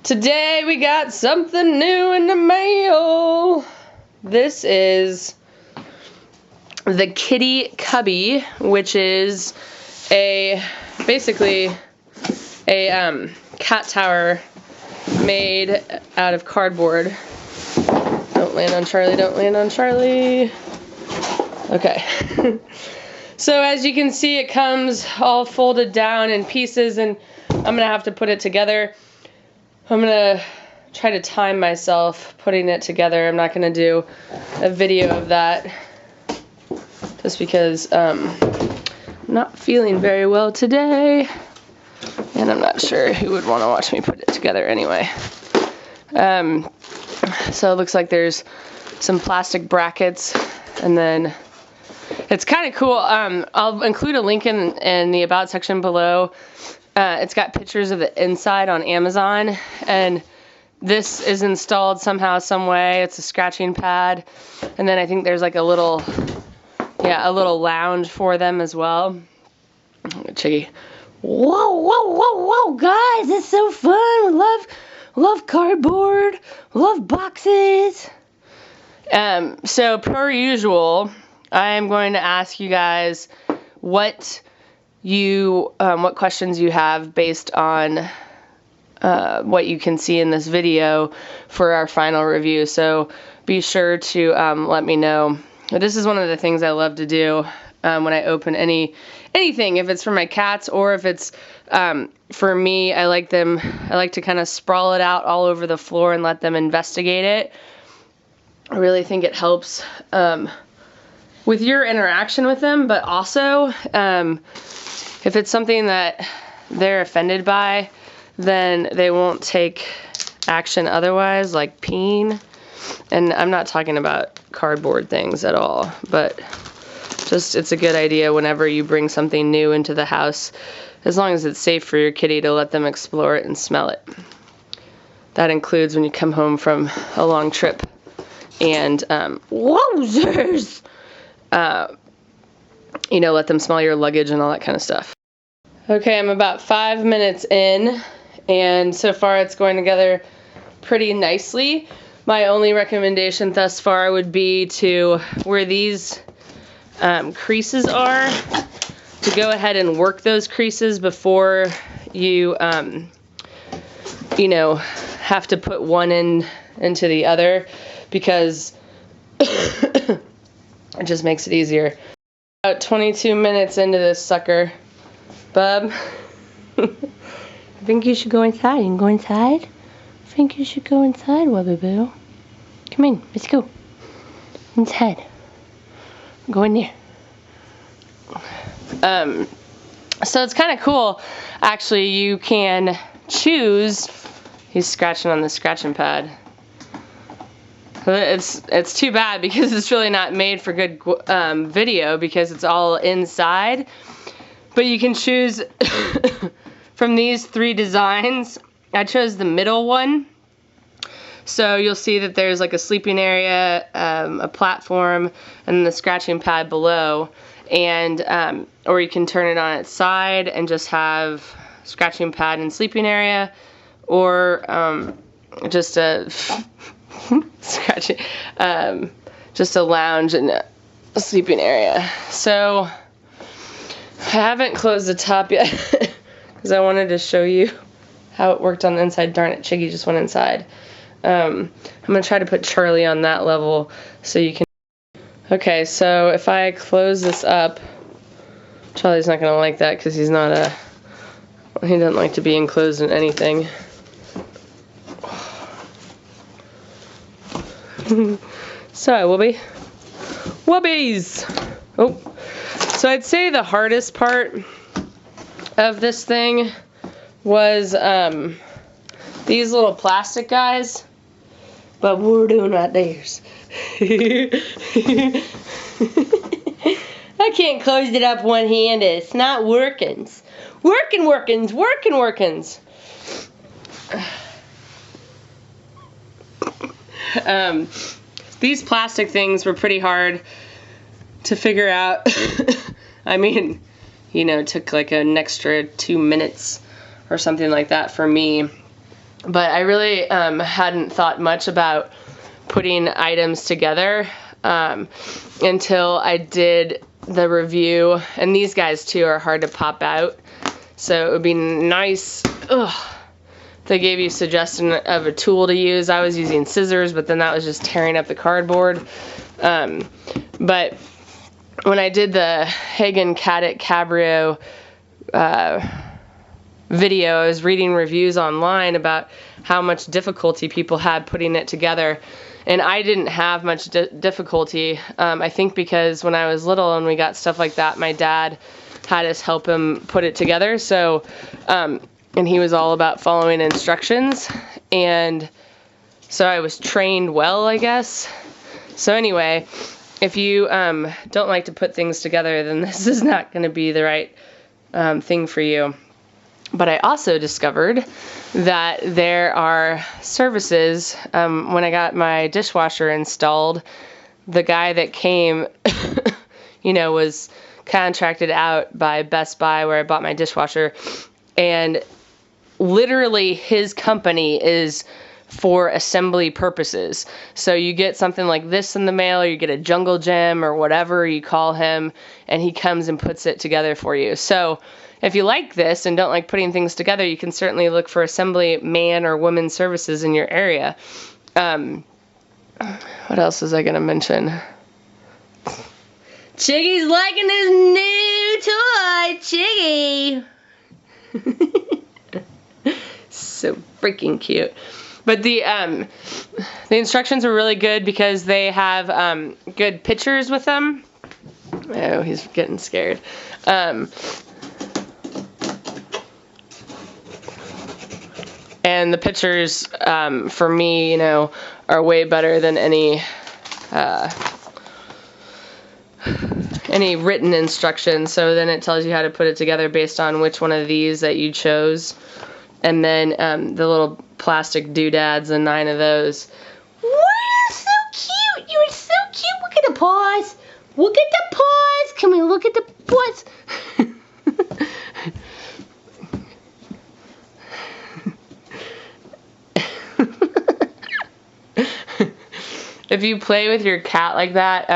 Today we got something new in the mail. This is the Kitty Cubby, which is basically a cat tower made out of cardboard. Don't land on Charlie, don't land on Charlie. Okay. So as you can see, it comes all folded down in pieces, and I'm gonna have to put it together. I'm gonna try to time myself putting it together. I'm not gonna do a video of that just because I'm not feeling very well today, and I'm not sure who would want to watch me put it together anyway. So it looks like there's some plastic brackets, and then it's kind of cool. I'll include a link in the about section below. It's got pictures of the inside on Amazon, and this is installed somehow, some way. It's a scratching pad, and then I think there's like a little lounge for them as well. Chiggy. Whoa, whoa, whoa, whoa, guys, it's so fun. We love cardboard. We love boxes. So per usual, I am going to ask you guys what questions you have based on what you can see in this video for our final review. So be sure to let me know. This is one of the things I love to do when I open anything, if it's for my cats or if it's for me. I like to kind of sprawl it out all over the floor and let them investigate it. I really think it helps with your interaction with them, but also if it's something that they're offended by, then they won't take action otherwise, like peeing. And I'm not talking about cardboard things at all, but just it's a good idea whenever you bring something new into the house, as long as it's safe for your kitty, to let them explore it and smell it. That includes when you come home from a long trip and wowzers! Let them smell your luggage and all that kind of stuff. Okay, I'm about 5 minutes in, and so far it's going together pretty nicely. My only recommendation thus far would be to, where these creases are, to go ahead and work those creases before you, have to put one into the other, because it just makes it easier. About 22 minutes into this sucker. Bub, I think you should go inside. You can go inside? I think you should go inside, Wubby Boo. Come in, let's go. Inside. Go in there. So it's kind of cool. Actually, you can choose. He's scratching on the scratching pad. It's too bad because it's really not made for good video, because it's all inside. But you can choose from these 3 designs. I chose the middle one. So you'll see that there's like a sleeping area, a platform, and then the scratching pad below. And or you can turn it on its side and just have scratching pad and sleeping area, or just a scratching, just a lounge and a sleeping area. So I haven't closed the top yet because I wanted to show you how it worked on the inside. Darn it, Chiggy just went inside. I'm going to try to put Charlie on that level so you can... Okay, so if I close this up, Charlie's not going to like that because he's not he doesn't like to be enclosed in anything. Sorry, Wubby. Wubbies! Oh. So I'd say the hardest part of this thing was these little plastic guys, but we're doing our dares. I can't close it up one-handed. It's not workins'. Workins'. These plastic things were pretty hard to figure out. I mean, it took like an extra 2 minutes or something like that for me But I really hadn't thought much about putting items together until I did the review. And these guys too are hard to pop out, so it would be nice. They gave you a suggestion of a tool to use. I was using scissors, but then that was just tearing up the cardboard. But when I did the Hagen Caddick Cabrio video, I was reading reviews online about how much difficulty people had putting it together. And I didn't have much difficulty. I think because when I was little and we got stuff like that, my dad had us help him put it together. So, and he was all about following instructions. And so I was trained well, I guess. So anyway, if you don't like to put things together, then this is not going to be the right thing for you. But I also discovered that there are services. When I got my dishwasher installed, the guy that came, was contracted out by Best Buy where I bought my dishwasher. And literally his company is for assembly purposes. So you get something like this in the mail, or you get a jungle gem or whatever you call him, and he comes and puts it together for you. So if you like this and don't like putting things together, you can certainly look for assembly man or woman services in your area. What else was I going to mention? Chiggy's liking his new toy. Chiggy. So freaking cute. But the instructions are really good because they have good pictures with them. Oh, he's getting scared. And the pictures, for me, are way better than any written instructions. So then it tells you how to put it together based on which one of these that you chose. And then the little plastic doodads, and 9 of those. Wow, so cute! You're so cute! Look at the paws! Look at the paws! Can we look at the paws? If you play with your cat like that,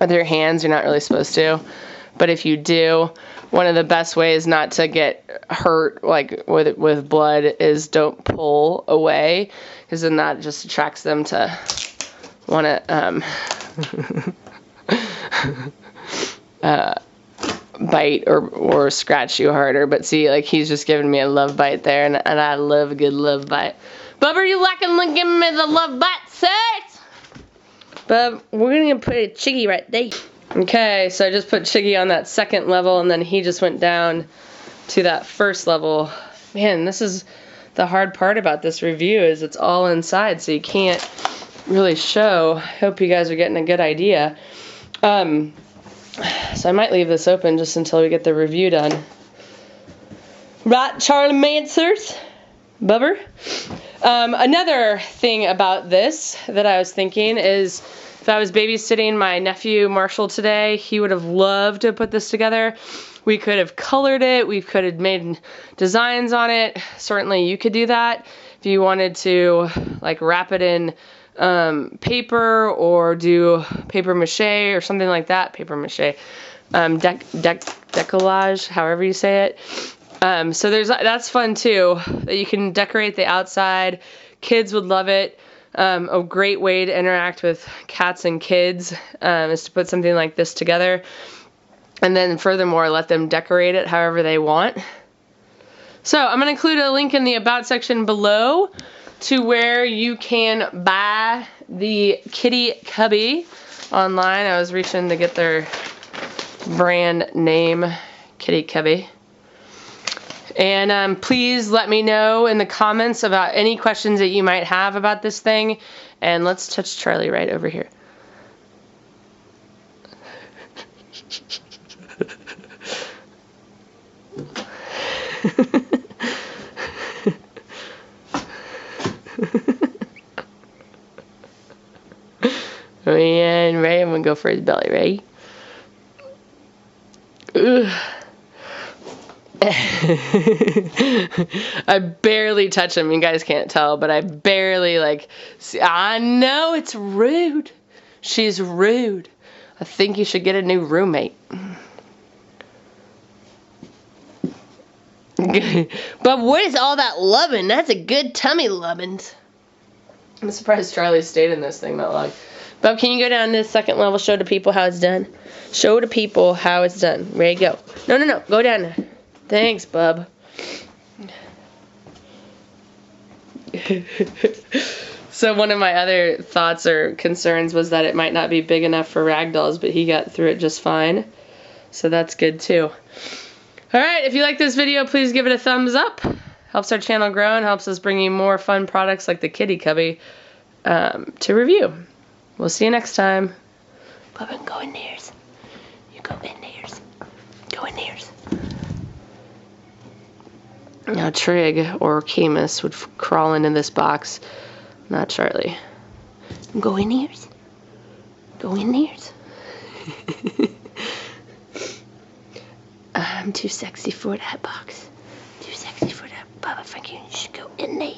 with your hands, you're not really supposed to. But if you do, one of the best ways not to get hurt, like with blood, is don't pull away, because then that just attracts them to want to bite or scratch you harder. But see, like, he's just giving me a love bite there, and I love a good love bite. Bubba, you liking giving me the love bite, sis? Bub, we're gonna put a Chiggy right there. Okay, so I just put Chiggy on that second level, and then he just went down to that first level. Man, this is the hard part about this review, is it's all inside, so you can't really show. I hope you guys are getting a good idea. So I might leave this open just until we get the review done. Right, Charlie Mansers? Bubber? Another thing about this that I was thinking is, if I was babysitting my nephew Marshall today, he would have loved to put this together. We could have colored it. We could have made designs on it. Certainly you could do that. If you wanted to, like, wrap it in paper or do paper mache or something like that. Paper mache. Decollage, however you say it. So that's fun too, that you can decorate the outside. Kids would love it. A great way to interact with cats and kids is to put something like this together. And then furthermore, let them decorate it however they want. So I'm going to include a link in the About section below to where you can buy the Kitty Cubby online. I was reaching to get their brand name, Kitty Cubby. And please let me know in the comments about any questions that you might have about this thing. And let's touch Charlie right over here. And Ray, I'm going to go for his belly, Ray. Ugh. I barely touch him. You guys can't tell, but I barely, like, see. I know it's rude. She's rude. I think you should get a new roommate. But what is all that loving? That's a good tummy loving. I'm surprised Charlie stayed in this thing that long. Bub, can you go down to the second level, show the people how it's done? Show the people how it's done. Ready, go. No. Go down there. Thanks, Bub. So one of my other thoughts or concerns was that it might not be big enough for Ragdolls, but he got through it just fine. So that's good too. Alright, if you like this video, please give it a thumbs up. Helps our channel grow and helps us bring you more fun products like the Kitty Cubby to review. We'll see you next time. Bubba, go in theirs. You go in theirs. Go in theirs. Now Trig or Camus would crawl into this box, not Charlie. Go in theirs. Go in theirs. I'm too sexy for that box. Too sexy for that. Bubba, Frankie, you should go in there.